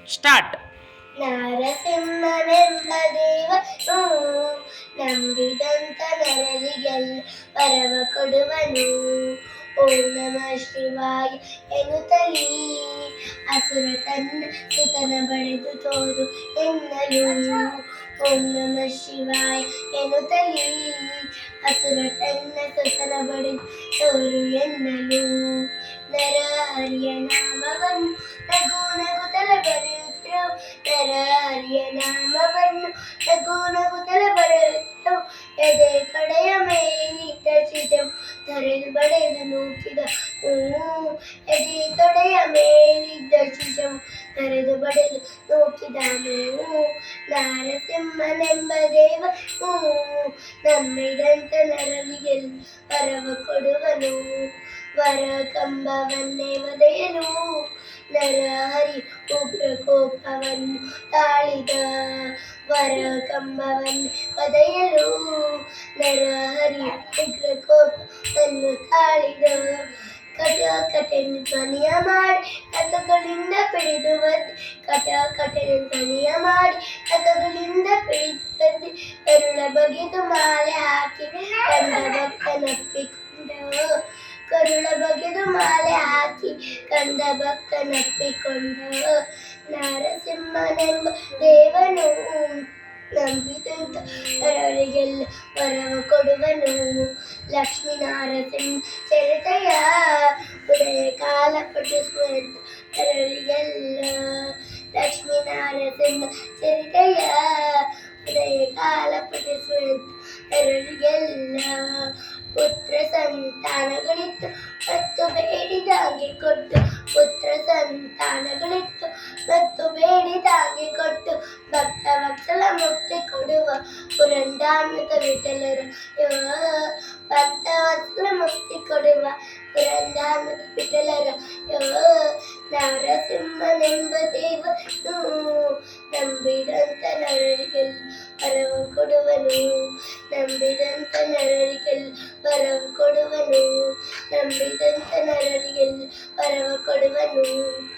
Start. ನರಸಿಂಹನೆಂಬ ದೇವನು ನಂಬಿದಂತ ನರರಿಗೆಲ್ಲ ವರವ ಕೊಡುವನು. ಓಂ ನಮ ಶಿವಾಯ ಎನ್ನುತ್ತಲೀ ಅಸುರ ತನ್ನ ಸುತನ ಬಡೆದು ತೋರು ಎನ್ನಲು. ಓಂ ನಮ ಶಿವಾಯ ಎನ್ನುತ್ತಲೀ ಅಸುರ ತನ್ನ ಸುತನ ಬಡೆದು ತೋರು ಎನ್ನಲು. ನರಹರಿಯ ನಾಮವನ್ನು ನಗು ನಗುತ್ತಲ ಬರೆಯುತ್ತಿರು. ನರಹರಿಯ ನಾಮವನ್ನು ನಗು ನಗುತ್ತಲ ಬರೆಯುತ್ತಿರು. ಎದೆ ಕಡೆಯ ಮೇಲಿದ್ದ ಚಿಜವು ತರೆದು ಬಡೆದು ನೂಕಿದ. ಎದೆ ತೊಡೆಯ ಮೇಲಿದ್ದ ಚಿಜವು ತರೆದು ಬಡೆದು ನೂಕಿದನು. ನರಸಿಂಹನೆಂಬ ದೇವನು ನಂಬಿದಂತ ನರರಿಗೆಲ್ಲ ವರವ ಕೊಡುವನು. ವರ ಕಂಬವನ್ನೇ ಒದೆಯಲು ನರಹರಿ ಉಗ್ರ ಕೋಪವನ್ನು ತಾಳಿದ. ವರ ಕಂಬವನ್ನೇ ಒದೆಯಲು ನರಹರಿ ಉಗ್ರ ಕೋಪವನ್ನು ತಾಳಿದ. ಕಟಕಟೆಯನ್ನು ಧ್ವನಿಯ ಮಾಡಿ ಕಥಗಳಿಂದ ಪಿಡಿದು ಒದ್ದೆ. ಕಟಕಟೆಯನ್ನು ಧ್ವನಿಯ ಮಾಡಿ ಕಥಗಳಿಂದ ಪಿಡಿದು ಒದ್ದೆ. ಕರುಳ ಬಗೆದು ಮಾಲೆ ಹಾಕಿ ಕಂದ ಭಕ್ತನಪ್ಪಿಕೊಂಡ. ಕರುಳ ಬಗೆದು ಮಾಲೆ ಹಾಕಿ ಕಂದ ಭಕ್ತನಪ್ಪಿಕೊಂಡ. ನರಸಿಂಹನೆಂಬ ದೇವನು ನಂಬಿದಂತ ನರರಿಗೆಲ್ಲ ವರವ ಕೊಡುವನು. ಲಕ್ಷ್ಮೀ ನರಸಿಂಹ ಚರಿತೆಯ ಉದಯ ಕಾಲ ಪಠಿಸುವಂತ ನರರಿಗೆಲ್ಲ. ಲಕ್ಷ್ಮೀ ನರಸಿಂಹ ಚರಿತೆಯ ಉದಯ ಕಾಲ ಪಠಿಸುವಂತ ನರರಿಗೆಲ್ಲ. ಪುತ್ರ ಸಂತಾನಗಳಿತ್ತು ಮತ್ತು ಬೇಡಿದಾಗೆ ಕೊಟ್ಟು. ಪುತ್ರ ಸಂತಾನಗಳಿತ್ತು ಮತ್ತು ಬೇಡಿದಾಗೆ ಕೊಟ್ಟು. ಭಕ್ತ ವತ್ಸಲ ಮುಕ್ತಿ ಕೊಡುವ ಪುರಂದಾಮೃತ ವಿಠಲರ. ಭಕ್ತ ವತ್ಸಲ ಮುಕ್ತಿ ಕೊಡುವ ಪುರಂದಾಮೃತ ವಿಠಲರ. ನರಸಿಂಹನೆಂಬ ದೇವನು ನಂಬಿದಂತ ನರರಿಗೆಲ್ಲ ವರವ ಕೊಡುವನು. ನಂಬಿದಂತ ನರರಿಗೆಲ್ಲ ವರವ ಕೊಡುವನು. ನಂಬಿದಂತ ನರರಿಗೆಲ್ಲ ವರವ ಕೊಡುವನು.